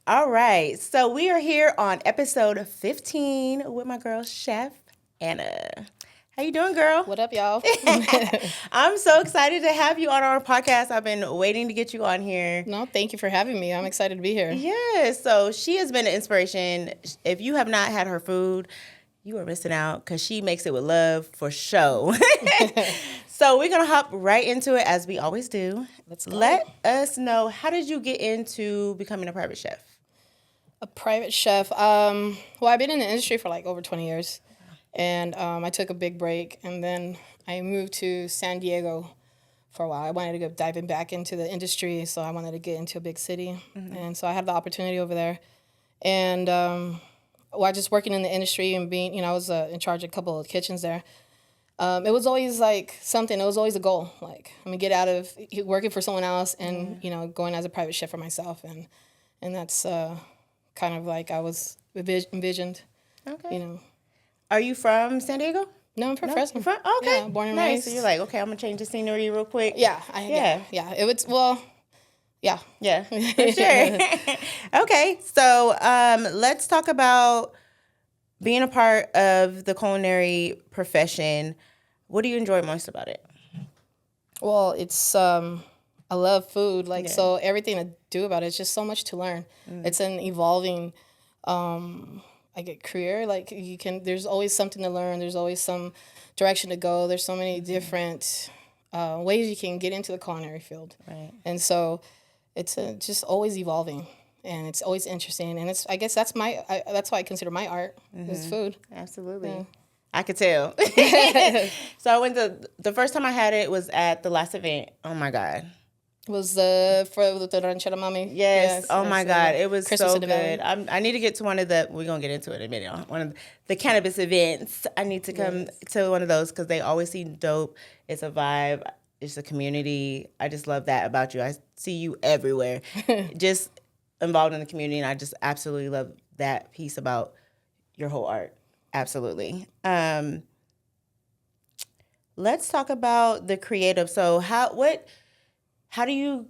All right. So we are here on episode 15 with my girl, Chef Anna. How you doing, girl? What up, y'all? I'm so excited to have you on our podcast. I've been waiting to get you on here. No, thank you for having me. I'm excited to be here. Yeah, so she has been an inspiration. If you have not had her food, you are missing out because she makes it with love for show. So we're going to hop right into it as we always do. Let's go. Let us know, how did you get into becoming a private chef? A private chef. Well, I've been in the industry for like over 20 years. And I took a big break. And then I moved to San Diego for a while. I wanted to go diving back into the industry. So I wanted to get into a big city. Mm-hmm. And so I had the opportunity over there. And while just working in the industry and being, I was in charge of a couple of kitchens there. It was always like something. It was always a goal. Like, I'm gonna get out of working for someone else and going as a private chef for myself, and that's kind of like I was envisioned. Okay. Are you from San Diego? No, I'm from Fresno. From? Okay. Yeah, born and nice. raised. So you're like, okay, I'm gonna change the scenery real quick. Yeah. It was Yeah. Yeah. For sure. Okay. So let's talk about being a part of the culinary profession. What do you enjoy most about it? Well, it's I love food. So everything I do about it, it's just so much to learn. It's an evolving career. Like there's always something to learn. There's always some direction to go. There's so many different ways you can get into the culinary field. Right. And so it's just always evolving. And it's always interesting, and I guess that's that's why I consider my art is food. Absolutely, yeah. I could tell. So I went the first time I had it was at the last event. Oh my god, Was for the ranchera mami? Yes. Oh my god, it was Christmas so good. I need to get to one of the. We're gonna get into it in a minute. One of the cannabis events. I need to come to one of those because they always seem dope. It's a vibe. It's a community. I just love that about you. I see you everywhere. Just involved in the community, and I just absolutely love that piece about your whole art. Absolutely. Let's talk about the creative. So how do you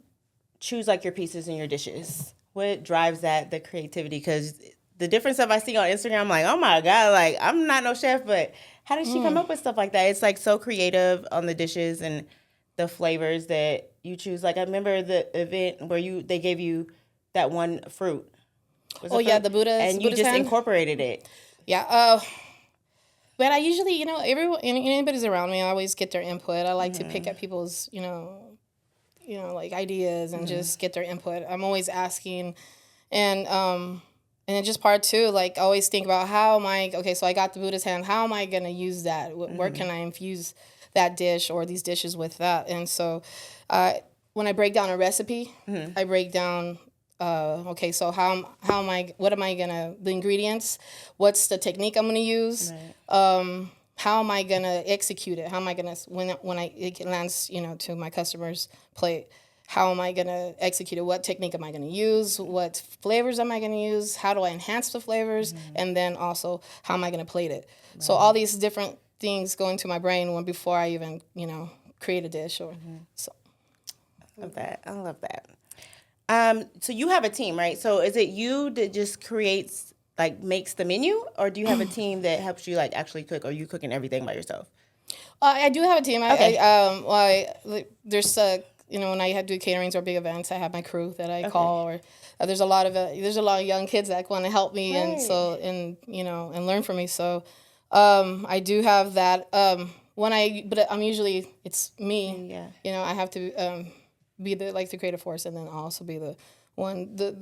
choose like your pieces and your dishes? What drives the creativity? Because the different stuff I see on Instagram, I'm like, oh my god, like I'm not no chef, but how did she come up with stuff like that? It's like so creative on the dishes and the flavors that you choose. Like I remember the event where they gave you that one fruit. The Buddha's and you Buddha's just hand? incorporated it. Yeah. But I usually, anybody's around me, I always get their input. I like to pick at people's, like ideas and just get their input. I'm always asking, and then just part two, like always think about so I got the Buddha's hand. How am I gonna use that? Where can I infuse that dish or these dishes with that? And so, when I break down a recipe, I break down. So what am I gonna, the ingredients, what's the technique I'm gonna use, right. How am I gonna execute it, how am I gonna, when it lands, to my customer's plate, how am I gonna execute it, what technique am I gonna use, what flavors am I gonna use, how do I enhance the flavors, and then also, how am I gonna plate it, right. So all these different things go into my brain before I even, create a dish, or, so. I love that. So you have a team, right? So is it you that just makes the menu, or do you have a team that helps you actually cook, or are you cooking everything by yourself? I do have a team. Okay. There's when I do caterings or big events, I have my crew that I call, or there's a lot of young kids that want to help me, right. and learn from me. So I do have that. But I'm usually, it's me. Yeah. I have to be the creative force, and then also be the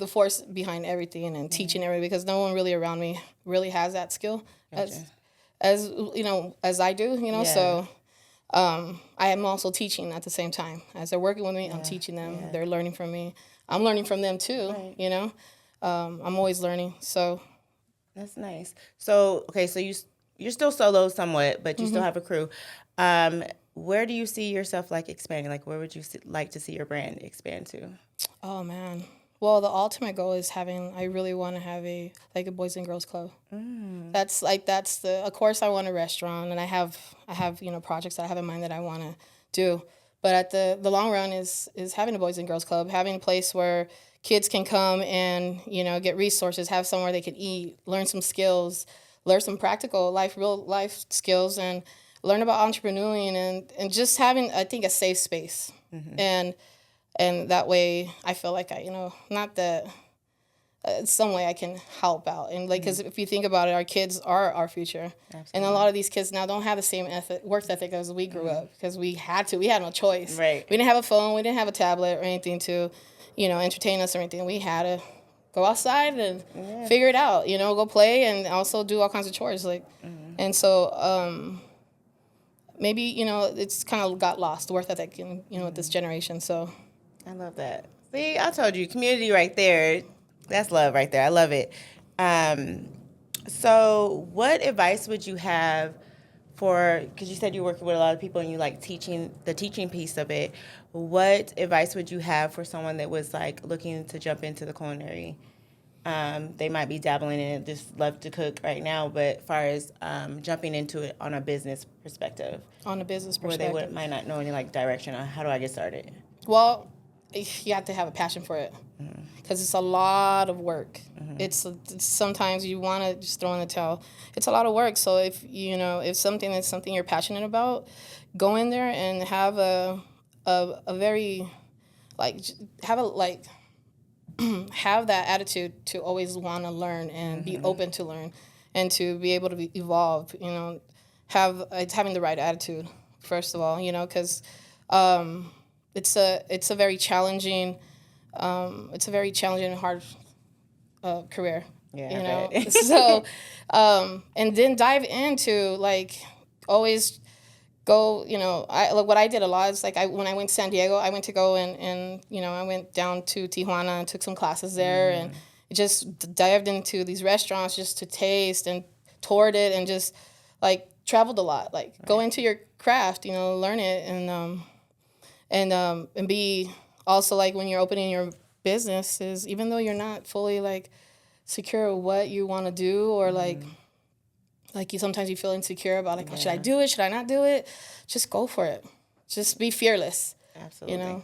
force behind everything and teaching everything, because no one really around me really has that skill Gotcha. as I do, Yeah. So I am also teaching at the same time. As they're working with me, I'm teaching them. Yeah. They're learning from me. I'm learning from them too, right. I'm always learning, so. That's nice. So, okay, so you're still solo somewhat, but you still have a crew. Where do you see yourself expanding? Where would you like to see your brand expand to? Oh man. Well, the ultimate goal is I really want to have a boys and girls club. That's of course I want a restaurant, and I have projects that I have in mind that I want to do. But at the long run is having a boys and girls club, having a place where kids can come and, get resources, have somewhere they can eat, learn some skills, learn some practical real life skills, and learn about entrepreneuring and just having, I think, a safe space. And that way I feel like not that some way I can help out. And because if you think about it, our kids are our future. Absolutely. And a lot of these kids now don't have the same work ethic as we grew up, because we had no choice. Right. We didn't have a phone, we didn't have a tablet or anything to, entertain us or anything. We had to go outside and figure it out, go play and also do all kinds of chores. And so maybe, it's kind of got lost, the work ethic in, with this generation. So I love that. See, I told you, community right there. That's love right there. I love it. So what advice would you have for, because you said you're working with a lot of people and you like the teaching piece of it. What advice would you have for someone that was like looking to jump into the culinary? They might be dabbling in it, just love to cook right now, but as far as jumping into it on a business perspective. On a business perspective. Where they might not know any like direction on how do I get started? Well, you have to have a passion for it, because it's a lot of work. It's sometimes you want to just throw in the towel. It's a lot of work. So if if something is something you're passionate about, go in there and have a very have that attitude to always want to learn and be open to learn and to be able to evolve. Having the right attitude first of all. Because it's a very challenging and hard career. Yeah. So and then dive into always go. What I did a lot is when I went to San Diego, I went to go and I went down to Tijuana and took some classes there and just dived into these restaurants just to taste and toured it and just traveled a lot. Go into your craft, learn it and be also when you're opening your business is even though you're not fully secure what you want to do or you sometimes you feel insecure about oh, should I do it, should I not do it, just go for it, just be fearless. Absolutely.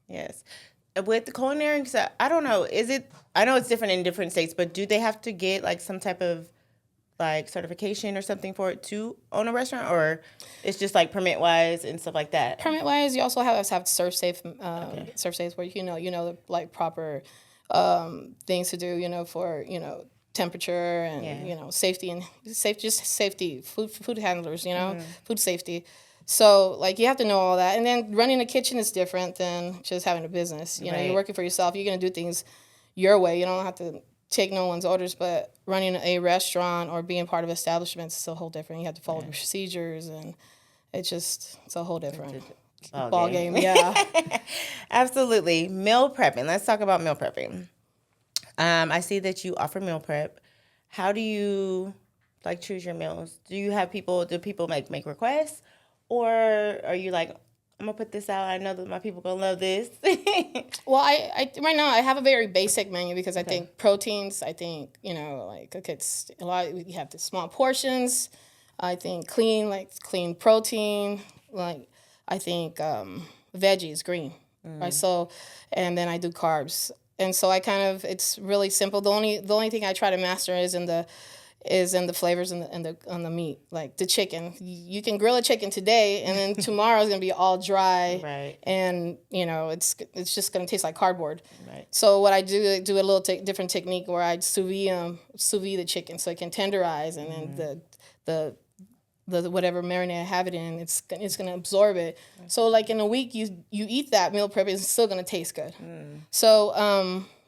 Yes. With the culinary, I don't know, I know it's different in different states, but do they have to get some type of certification or something for it to own a restaurant, or it's just permit wise and stuff like that? Permit wise, you also have to have serve safe, where the proper things to do, for temperature and safety and safety, food handlers, food safety. So you have to know all that, and then running a kitchen is different than just having a business. You're working for yourself. You're gonna do things your way. You don't have to take no one's orders, but running a restaurant or being part of establishments is a whole different. You have to follow the procedures, and it's a whole different ball game. Yeah. Absolutely. Meal prepping. Let's talk about meal prepping. I see that you offer meal prep. How do you choose your meals? Do people make requests, or are you I'm gonna put this out, I know that my people gonna love this? Well, I right now I have a very basic menu because I think proteins, I think, it's a lot, you have the small portions. I think clean protein, I think veggies, green, right? So, and then I do carbs. And so it's really simple. The only thing I try to master is in the flavors and on the meat, the chicken. You can grill a chicken today, and then tomorrow is gonna be all dry, right? And it's just gonna taste like cardboard. Right. So what I do a little different technique where I sous vide the chicken so it can tenderize, and then the whatever marinade I have it in, it's gonna absorb it. So in a week you eat that meal prep, it's still gonna taste good. So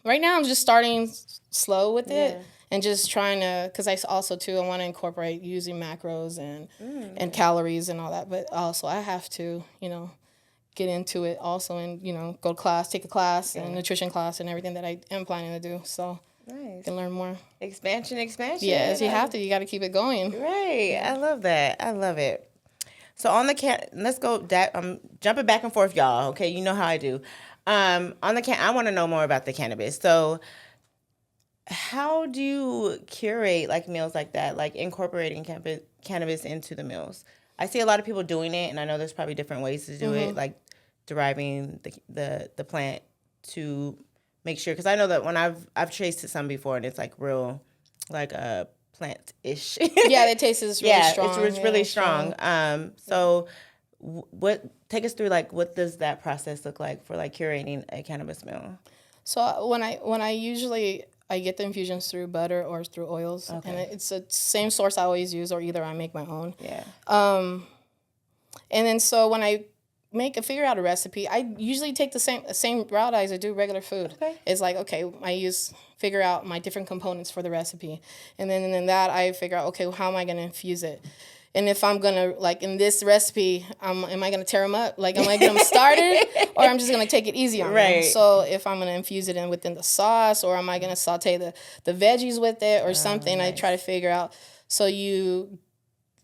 right now I'm just starting slow with it. And just trying to, because I also too, I want to incorporate using macros and calories and all that. But also I have to, get into it also and, go to class, take a class, and nutrition class and everything that I am planning to do. So I can learn more. Expansion. Yes, you have to. You got to keep it going. Right. Yeah. I love that. I love it. So on the let's go. I'm jumping back and forth, y'all. Okay, you know how I do. On the I want to know more about the cannabis. So how do you curate meals like that, incorporating cannabis into the meals? I see a lot of people doing it, and I know there's probably different ways to do it, deriving the plant to make sure, because I know that when I've tasted some before and it's like real, like a plant-ish. Yeah, the taste is really strong. It's really strong. So what take us through like what does that process look like for like curating a cannabis meal? So when I usually I get the infusions through butter or through oils, and it's the same source I always use, or either I make my own. Yeah. And then so when I figure out a recipe, I usually take the same route as I do regular food. Okay. It's like, okay, figure out my different components for the recipe, and then in that I figure out, okay, how am I gonna infuse it? And if I'm gonna, like in this recipe, am I gonna tear them up? Like, am I gonna start it, or I'm just gonna take it easy on them? So if I'm gonna infuse it within the sauce, or am I gonna saute the veggies with it, or something? Nice. I try to figure out. So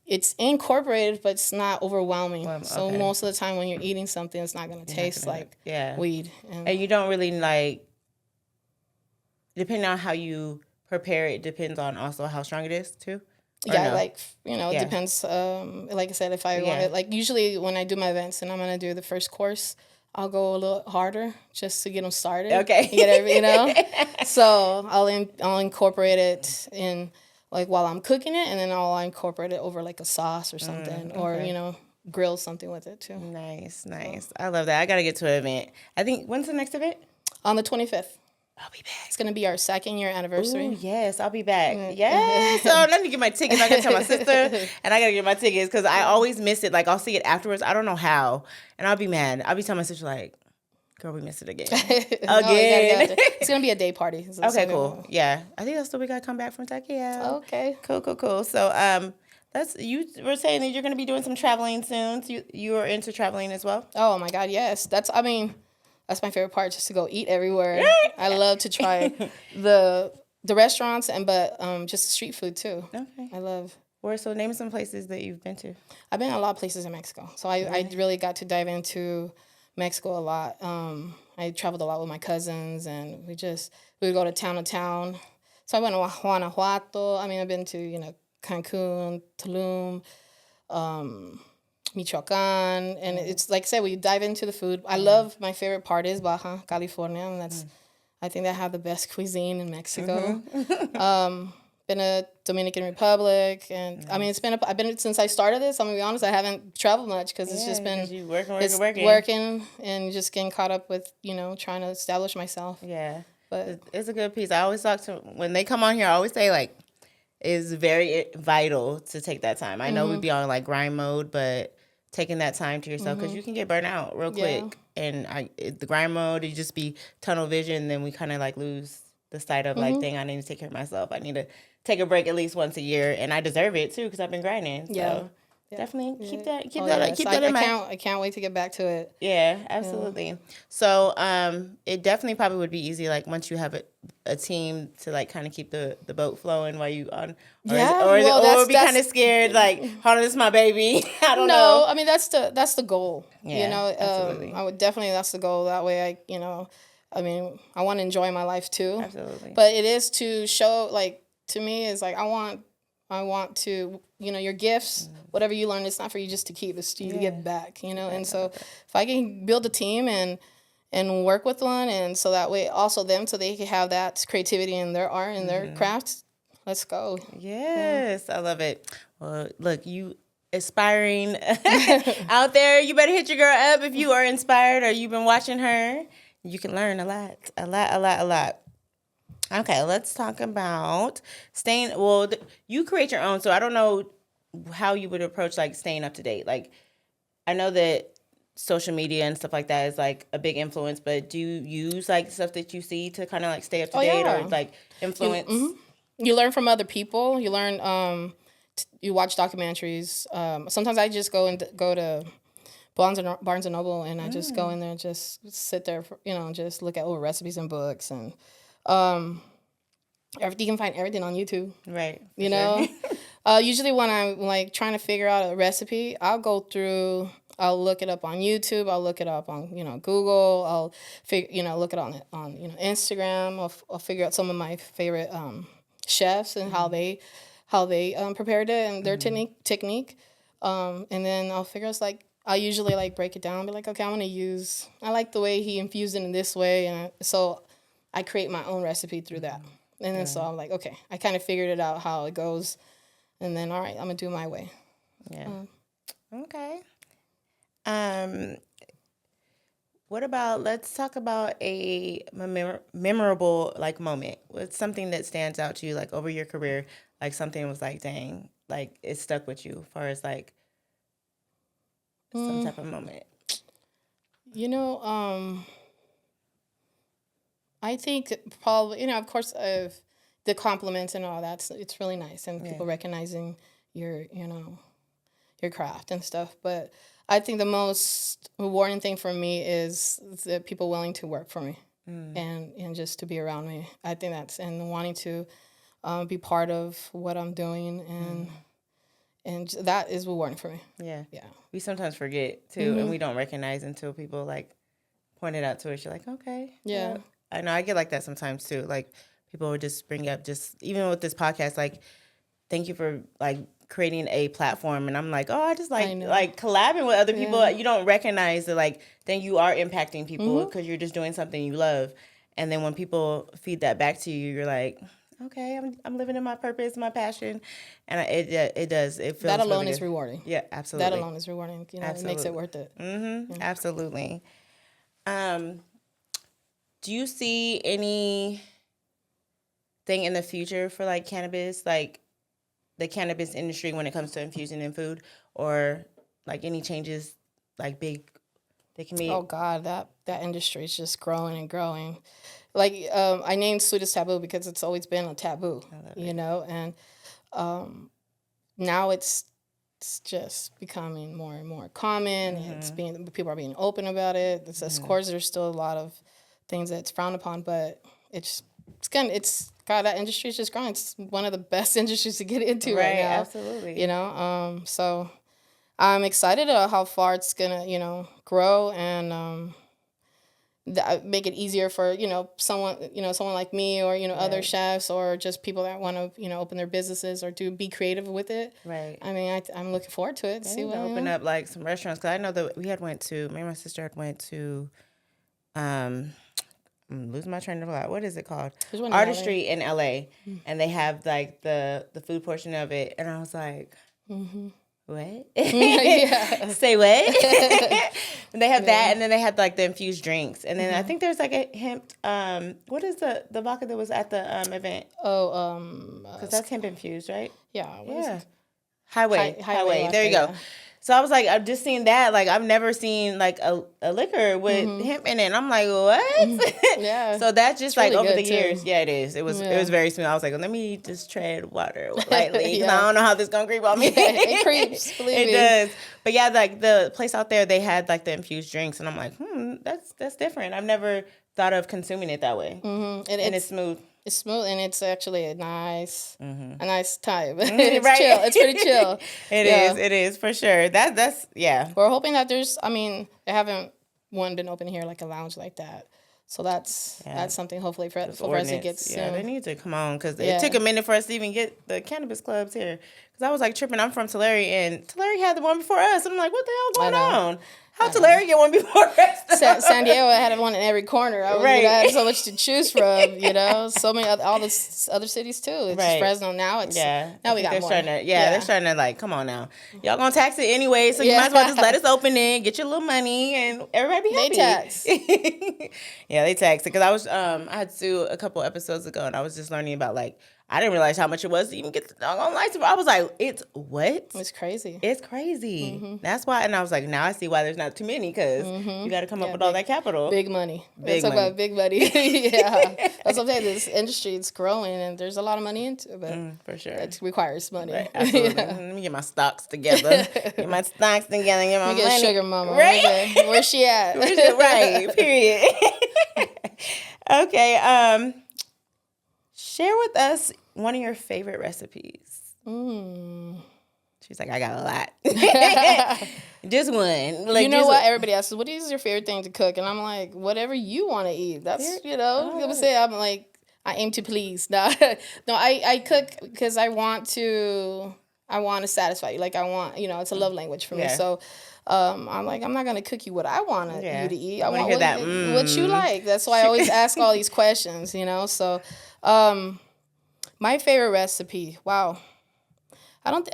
it's incorporated, but it's not overwhelming. So most of the time when you're eating something, it's not gonna taste like weed. And you don't really like, depending on how you prepare it, depends on also how strong it is too. Yeah, like, it depends. Like I said, if I want it, like usually when I do my events and I'm going to do the first course, I'll go a little harder just to get them started. Okay. So I'll incorporate it in, like, while I'm cooking it, and then I'll incorporate it over like a sauce or something, or, grill something with it too. Nice. I love that. I got to get to an event. I think, when's the next event? On the 25th. I'll be back. It's going to be our 2nd year anniversary. Ooh, yes, I'll be back. Yes. So I need to get my tickets. I got to tell my sister, and I got to get my tickets because I always miss it. Like, I'll see it afterwards. I don't know how. And I'll be mad. I'll be telling my sister, like, girl, we missed it again. Again. It's going to be a day party. So okay, cool. Yeah. I think that's the week I come back from Tokyo. Okay. Cool. So, you were saying that you're going to be doing some traveling soon. So you are into traveling as well? Oh, my God, yes. That's my favorite part, just to go eat everywhere. I love to try the restaurants, but just the street food too. Okay. I love. So name some places that you've been to. I've been a lot of places in Mexico. So I really got to dive into Mexico a lot. I traveled a lot with my cousins, and we would go to town. So I went to Guanajuato. I've been to, Cancun, Tulum, Michoacan, and it's like I said, we dive into the food. I love, my favorite part is Baja California, and I think they have the best cuisine in Mexico. Been to Dominican Republic, and I've been since I started this. I'm gonna be honest, I haven't traveled much because it's just been working, and just getting caught up with trying to establish myself. Yeah, but it's a good piece. I always talk to when they come on here. I always say like, it's very vital to take that time. I know we'd be on like grind mode, but taking that time to yourself, because you can get burnt out real quick. And the grind mode, you just be tunnel vision, then we kind of like lose the sight of like, dang, I need to take care of myself. I need to take a break at least once a year, and I deserve it too because I've been grinding. So definitely keep that in mind. I can't wait to get back to it. Yeah, absolutely. Yeah. So it definitely probably would be easy, like once you have a team to like kind of keep the boat flowing while you on. Or be kind of scared, like, hold on, this is my baby. I don't know. No, that's the goal. Yeah, absolutely. I would definitely, that's the goal. That way I want to enjoy my life too. Absolutely. But it is to show, like, to me, is like, I want to, your gifts, whatever you learn, it's not for you just to keep, it's to you to give back, and so if I can build a team and work with one, and so that way also them, so they can have that creativity in their art and their crafts, let's go. Yes, I love it. Well, look, you aspiring out there, you better hit your girl up if you are inspired or you've been watching her. You can learn a lot. Okay, let's talk about staying. Well, you create your own, so I don't know how you would approach like staying up to date. Like, I know that social media and stuff like that is like a big influence, but do you use like stuff that you see to kind of like stay up to date or like influence? You learn from other people. You learn. You watch documentaries. Sometimes I just go to Barnes and Noble, and I just go in there and just sit there, just look at old recipes and books, and you can find everything on YouTube. Right. Usually when I'm like trying to figure out a recipe, I'll look it up on YouTube. I'll look it up on, Google. I'll look it on Instagram. I'll figure out some of my favorite chefs and how they prepared it and their technique. And then I'll figure out, like, I usually like break it down and be like, okay, I like the way he infused it in this way. And so I create my own recipe through that. And then so I'm like, okay, I kind of figured it out how it goes. And then, all right, I'm going to do my way. Yeah. Okay. What about, let's talk about a memorable like moment. What's something that stands out to you like over your career, like something was like, dang, like it stuck with you as far as like some type of moment. You know, I think probably, you know, of course, the compliments and all that, it's really nice. And people recognizing your, you know, your craft and stuff. But I think the most rewarding thing for me is the people willing to work for me and just to be around me. I think that's, and wanting to be part of what I'm doing and that is rewarding for me. Yeah. Yeah. We sometimes forget too, and we don't recognize until people like point it out to us. You're like, okay. Yeah. I know I get like that sometimes too. Like people would just bring up just even with this podcast, like, thank you for like creating a platform. And I'm like, oh, I just like collabing with other people. You don't recognize that like then you are impacting people because you're just doing something you love. And then when people feed that back to you, you're like, okay, I'm living in my purpose, my passion, and it does. It feels that alone really is good. rewarding. Yeah, absolutely. That alone is rewarding. You know, it makes it worth it. Absolutely. Do you see anything in the future for like cannabis, like the cannabis industry when it comes to infusing in food, or like any changes, like big, they can be? Oh God, that industry is just growing and growing. Like I named sweet as taboo because it's always been a taboo, you know, and now it's just becoming more and more common. It's people are being open about it. It's of course there's still a lot of things that's frowned upon, but that industry is just growing. It's one of the best industries to get into right now. Absolutely. You know, so I'm excited about how far it's gonna, you know, grow and make it easier for, you know, someone like me or, you know, other chefs or just people that want to, you know, open their businesses or be creative with it. Right. I mean, I'm looking forward to it. See what open up like some restaurants, because I know that me and my sister had went to, I'm losing my train of thought. What is it called? Artistry in LA, and they have like the food portion of it, and I was like, what? Say what? And they have that, and then they had like the infused drinks, and then I think there's like a hemp. What is the vodka that was at the event? Because that's hemp infused, right? Yeah. What is it? Highway. Vodka, There you go. Yeah. So I was like, I've just seen that. Like, I've never seen like a liquor with hemp in it. And I'm like, what? Yeah. So that's just like really over the too. years. Yeah, it is. It was very smooth. I was like, well, let me just tread water lightly because I don't know how this gonna creep on me. It creeps. Believe me. It does. But yeah, like the place out there, they had like the infused drinks, and I'm like, that's different. I've never thought of consuming it that way. And it's smooth. It's smooth, and it's actually a nice time. It's right. chill. It's pretty chill. It is for sure. That's We're hoping that they haven't been open here like a lounge like that. So that's something hopefully for us to get soon. Yeah, they need to come on because it took a minute for us to even get the cannabis clubs here. Because I was like tripping. I'm from Tulare, and Tulare had the one before us. And I'm like, what the hell going on? How Tulare get one before us? San Diego had one in every corner. I had so much to choose from, you know. So many all the other cities too. It's just Fresno now. Now we got more. They're starting to like, come on now. Y'all gonna tax it anyway, so you might as well just let us open it, get your little money, and everybody be happy. They tax. Yeah, they tax it because I was I had Sue a couple episodes ago, and I was just learning about like. I didn't realize how much it was to even get the doggone license. I was like, it's what? It's crazy. It's crazy. That's why. And I was like, now I see why there's not too many because you got to come up with all that capital. Big money. Let's talk about big money. Yeah. That's what I'm saying. This industry is growing and there's a lot of money into it. But for sure. It requires money. Right. Absolutely. Let me get my stocks together. Get my money. Get sugar mama. Right? Where's she at? Right. Period. Okay. Share with us one of your favorite recipes. She's like, I got a lot. Just one. Like, you know what? Everybody asks, what is your favorite thing to cook? And I'm like, whatever you want to eat. That's, you know, I'm say I'm like, I aim to please. No, I cook because I want to I want to satisfy you. Like I want, it's a love language for me. Yeah. So I'm like, I'm not going to cook you what I want you to eat. I want hear what you like. That's why I always ask all these questions, So my favorite recipe, wow. I don't,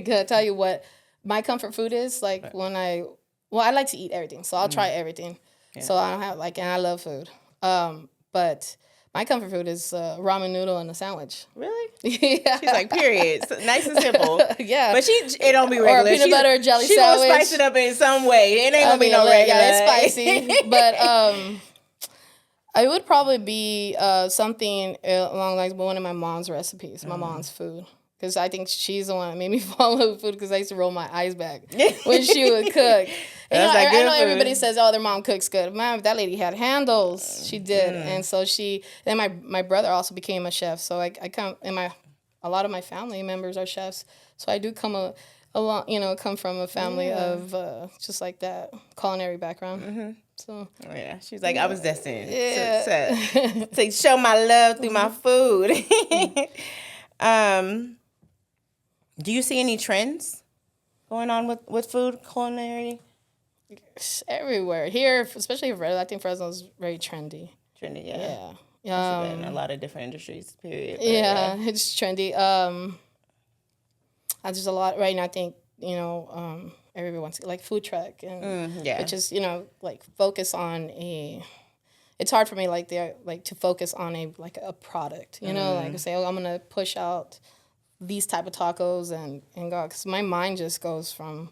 gotta tell you what my comfort food is. Like I like to eat everything. So I'll try everything. Yeah. So I don't have and I love food. But my comfort food is ramen noodle and a sandwich. Really? Yeah. She's like, period. So, nice and simple. Yeah. But it don't be regular. Or a peanut butter jelly she sandwich. She gonna spice it up in some way. It ain't gonna be no regular. Yeah, it's spicy. But it would probably be something along like one of my mom's recipes, my mom's food. Because I think she's the one that made me fall in love with food because I used to roll my eyes back when she would cook. I know everybody says, oh, their mom cooks good. Man, that lady had handles. She did. And so then my brother also became a chef. So I come, and a lot of my family members are chefs. So I do come come from a family of just like that culinary background. Mm-hmm. So she's like, I was destined to show my love through my food. Do you see any trends going on with food, culinary? Everywhere. Here, especially I think Fresno's very trendy. Trendy, yeah. Yeah. In a lot of different industries, period. Yeah, it's trendy. There's a lot right now, I think, everybody wants like food truck and which is, like focus on it's hard for me to focus on a product, like say, I'm gonna push out these type of tacos and go, because my mind just goes from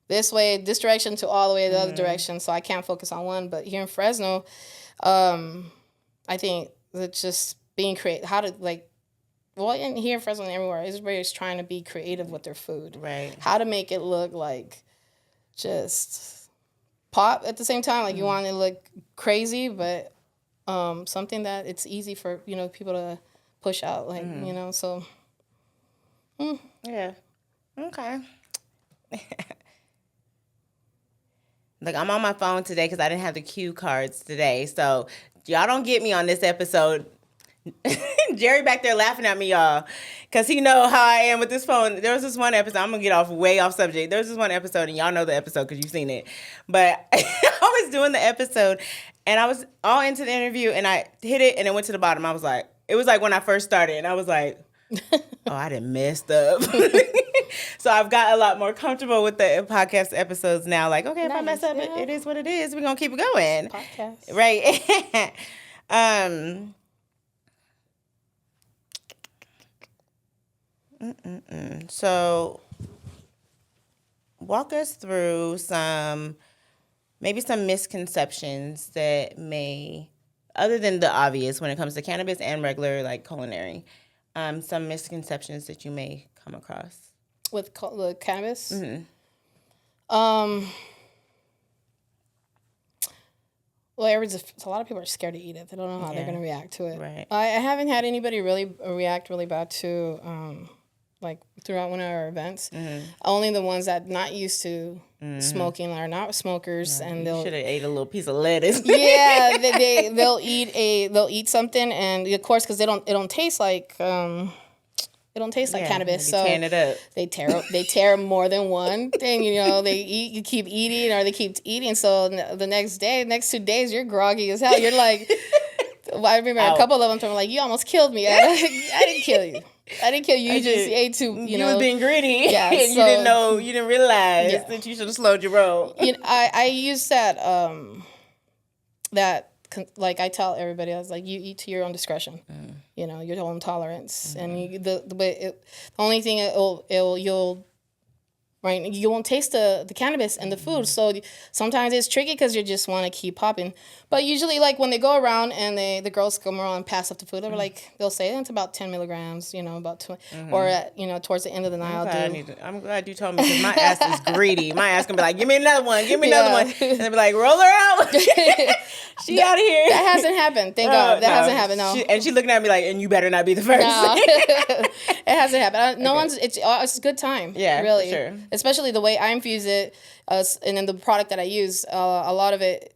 this this direction to all the way the other direction, so I can't focus on one. But here in Fresno, I think that just being creative, and here in Fresno and everywhere, everybody's trying to be creative with their food. Right. How to make it look like just pop at the same time, like you want it to look crazy, but something that it's easy for people to push out, so. Yeah. Okay. Look, I'm on my phone today because I didn't have the cue cards today. So y'all don't get me on this episode. Jerry back there laughing at me, y'all, because he know how I am with this phone. There was this one episode. I'm going to get way off subject. There was this one episode, and y'all know the episode because you've seen it. But I was doing the episode, and I was all into the interview, and I hit it, and it went to the bottom. I was like, it was like when I first started, and I was like, oh, I done messed up. So I've got a lot more comfortable with the podcast episodes now. Like, okay, if I mess up, it is what it is. We're going to keep it going. Podcast. Right. So walk us through maybe some misconceptions that other than the obvious when it comes to cannabis and regular like culinary, some misconceptions that you may come across. With cannabis? Mm-hmm. Well, a lot of people are scared to eat it. They don't know how they're going to react to it. Right. I haven't had anybody really react really bad to, throughout one of our events. Mm-hmm. Only the ones that not used to smoking are not smokers, and they'll should have ate a little piece of lettuce. Yeah, they'll eat something, and of course, because it don't taste like. It don't taste like cannabis, so tearing it up. They tear more than one thing. They eat. You keep eating, or they keep eating. So the next 2 days, you're groggy as hell. You're like, I remember a couple of them told me like, "You almost killed me." I didn't kill you. I didn't kill you. You just ate too. You was being greedy. Yeah, and you didn't know. You didn't realize that you should have slowed your roll. I use that. Like I tell everybody, I was like, you eat to your own discretion, your own tolerance, and the only thing you won't taste the cannabis and the food. So sometimes it's tricky because you just want to keep popping. But usually, like when they go around and the girls come around and pass up the food, they'll say it's about 10 milligrams, about 20, or towards the end of the night. I'm glad you told me because my ass is greedy. My ass gonna be like, give me another one, another one, and they'll be like, roll her out. She out of here. That hasn't happened. Thank God. That hasn't happened. No. She's looking at me like, and you better not be the first. No. It hasn't happened. It's a good time. Yeah, really. For sure. Especially the way I infuse it, and then the product that I use, a lot of it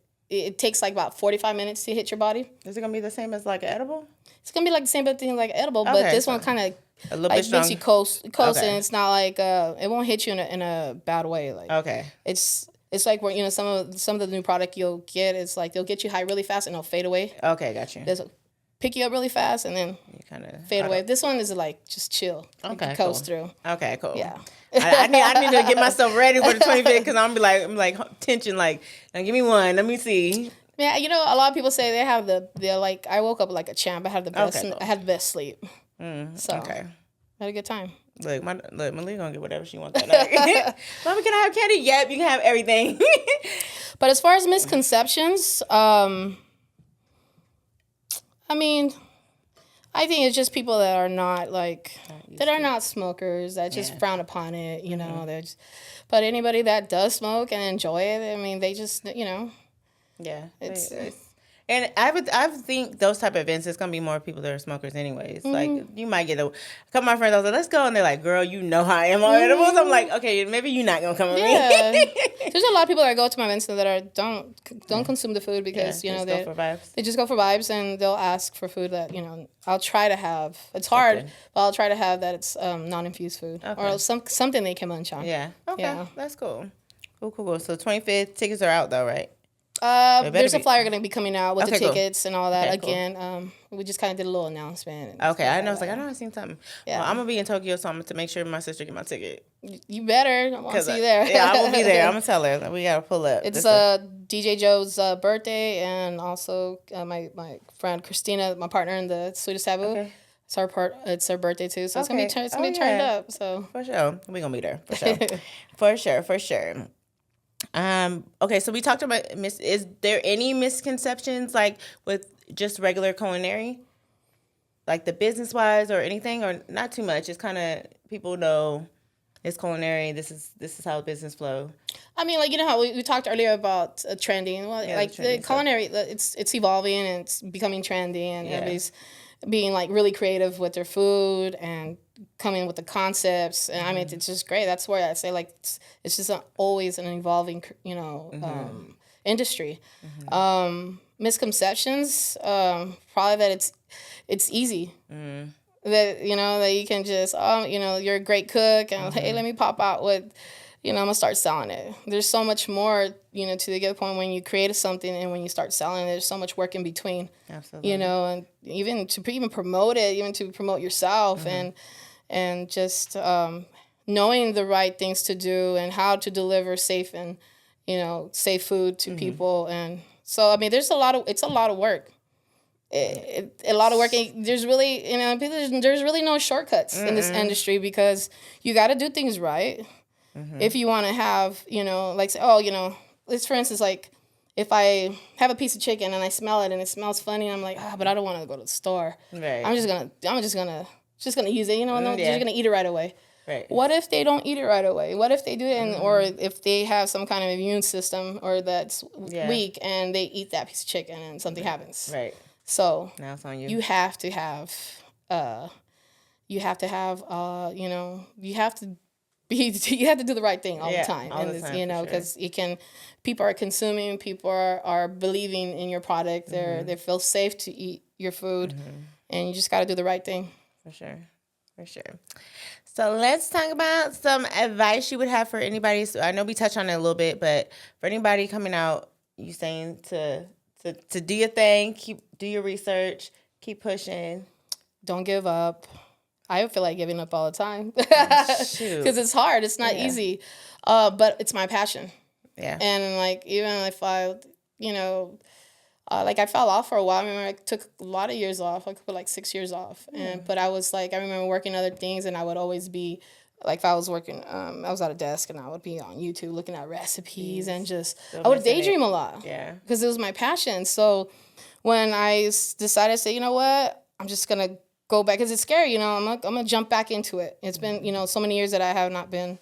takes like about 45 minutes to hit your body. Is it gonna be the same as like an edible? It's gonna be like the same thing like edible, but this one kind of A little like bit strong. makes you coast, Okay. and it's not like it won't hit you in a bad way. Like Okay. it's like where some of the new product you'll get is like they'll get you high really fast and they'll fade away. Okay, got you. They'll pick you up really fast and then You kind of fade away. This one is like just chill. You Okay, can coast cool. through. Okay, cool. Yeah. I need to get myself ready for the 25th because I'm like tension. Like, now give me one. Let me see. Yeah, a lot of people say they're like, I woke up like a champ. I had the best. Okay, cool. I had the best sleep. So Okay. I had a good time. Look, Malia gonna get whatever she wants that night. Mommy, can I have candy? Yep, you can have everything. But as far as misconceptions, I mean, I think it's just people that are not not smokers that just frown upon it. They're just, but anybody that does smoke and enjoy it, I mean, they just Yeah, it's. And I would think those type of events, there's gonna be more people that are smokers anyways. Like you might get a couple of my friends. I was like, let's go, and they're like, girl, you know how I am on edibles. I'm like, okay, maybe you're not gonna come with me. There's a lot of people that go to my events that don't consume the food because they they go for vibes. They just go for vibes and they'll ask for food that I'll try to have. It's hard, but I'll try to have that it's non-infused food or something they can munch on. Yeah. Okay. Yeah. That's cool. Cool. So 25th tickets are out though, right? There's a flyer going to be coming out with the cool. tickets and all that. Okay, Again, we just kind of did a little announcement. Okay, I know. It's like, I know I've seen something. Yeah. Well, I'm going to be in Tokyo, so I'm going to make sure my sister get my ticket. You better. I want to see you there. Yeah, I will be there. I'm going to tell her. We got to pull up. It's DJ Joe's birthday and also my friend Christina, my partner in the Sweetest Taboo. Okay. It's her birthday too, so it's gonna be turned up. So for sure, we're gonna be there for sure. for sure. Okay, so we talked about is there any misconceptions like with just regular culinary, like the business wise or anything, or not too much? It's kind of people know it's culinary. This is how business flow. I mean, like how we talked earlier about trending. Well, the culinary, it's evolving and it's becoming trendy, and everybody's being like really creative with their food and coming with the concepts. And I mean, it's just great. That's where I say like it's just always an evolving, industry. Misconceptions, probably that it's easy. That that you can just you're a great cook and hey, let me pop out with I'm gonna start selling it. There's so much more to the point when you create something and when you start selling it, there's so much work in between. Absolutely. And even to promote it, even to promote yourself and just knowing the right things to do and how to deliver safe and safe food to people. And so I mean it's a lot of work. A lot of work. There's really there's really no shortcuts in this industry because you got to do things right. If you want to have let's for instance like if I have a piece of chicken and I smell it and it smells funny, I'm like but I don't want to go to the store. Right. I'm just gonna use it. They're just gonna eat it right away. Right. What if they don't eat it right away? What if they do it or if they have some kind of immune system or that's weak and they eat that piece of chicken and something happens? Right. So now it's on you. You have to have you have to do the right thing all the time. All the time, because people are consuming, people are believing in your product. They feel safe to eat your food, and you just got to do the right thing. For sure. So let's talk about some advice you would have for anybody. So I know we touched on it a little bit, but for anybody coming out, you saying to do your thing, do your research, keep pushing. Don't give up. I feel like giving up all the time because it's hard. It's not easy, but it's my passion. Yeah. And like even if I, I fell off for a while. I remember I took a lot of years off. I could put like 6 years off, but I was like I remember working other things, and I would always be like if I was working, I was at a desk, and I would be on YouTube looking at recipes and just I would daydream a lot. Yeah. Because it was my passion. So when I decided to say, you know what, I'm just gonna go back because it's scary, I'm gonna jump back into it. It's been, so many years that I have not been,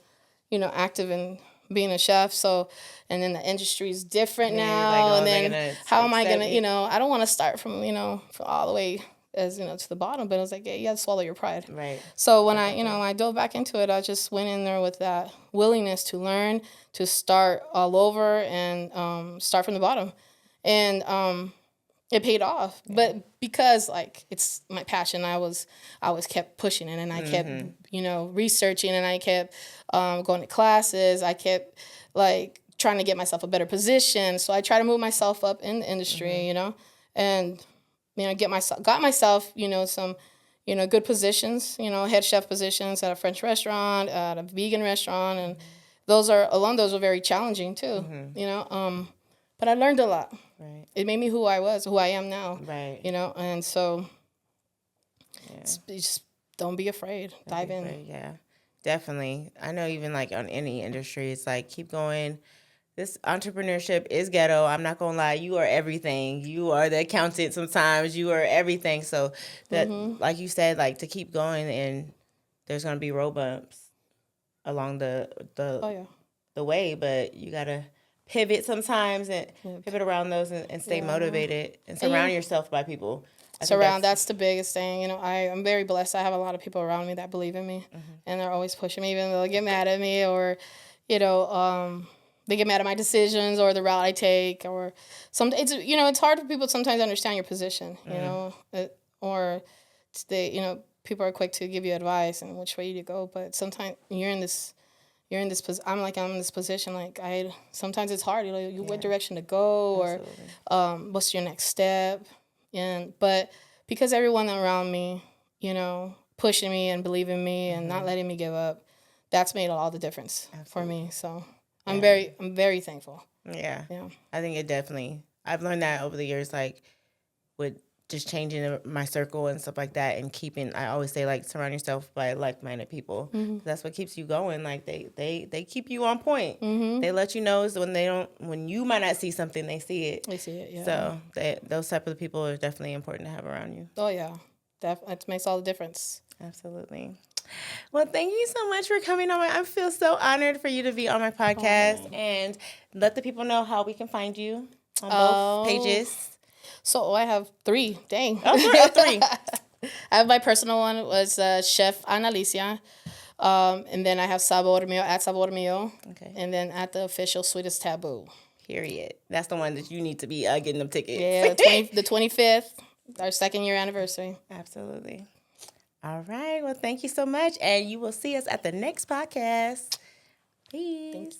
active in being a chef. So, and then the industry is different now. And then how am I gonna, I don't want to start from, from all the way as, to the bottom. But I was like, yeah, you have to swallow your pride. Right. So when I dove back into it, I just went in there with that willingness to learn, to start all over and start from the bottom. And It paid off, but because like it's my passion, I was kept pushing it, and I kept researching, and I kept going to classes. I kept like trying to get myself a better position. So I try to move myself up in the industry, and got myself some good positions, head chef positions at a French restaurant, at a vegan restaurant, and those were very challenging too, but I learned a lot. Right. It made me who I am now. Right. And so just don't be afraid. Dive in. Afraid. Yeah, definitely. I know even like on any industry, it's like keep going. This entrepreneurship is ghetto. I'm not gonna lie. You are everything. You are the accountant sometimes. You are everything. So that, like you said, like to keep going, and there's gonna be road bumps along the way, but you gotta pivot sometimes and pivot around those and stay motivated and surround yourself by people. That's the biggest thing. I'm very blessed. I have a lot of people around me that believe in me, and they're always pushing me, even though they get mad at me, or they get mad at my decisions or the route I take, or it's hard for people sometimes to understand your position, or people are quick to give you advice and which way to go, but sometimes you're in this I'm in this position, like sometimes it's hard, what direction to go, or what's your next step, but because everyone around me, pushing me and believing me and not letting me give up, that's made all the difference for me. So I'm very thankful. Yeah. I think it definitely, I've learned that over the years, like with just changing my circle and stuff like that, and I always say, like, surround yourself by like-minded people. That's what keeps you going. Like they keep you on point. They let you know when you might not see something, they see it. They see it, yeah. So those type of people are definitely important to have around you. Oh yeah, that makes all the difference. Absolutely. Well, thank you so much for coming on. I feel so honored for you to be on my podcast, and let the people know how we can find you on both pages. So I have 3. Dang. Oh, 3. I have my personal one was Chef Analicia. And then I have Sabor Mio at Sabor Mio. Okay. And then at the official Sweetest Taboo. Period. That's the one that you need to be getting them tickets. Yeah, the 25th, our 2nd year anniversary. Absolutely. All right. Well, thank you so much. And you will see us at the next podcast. Peace.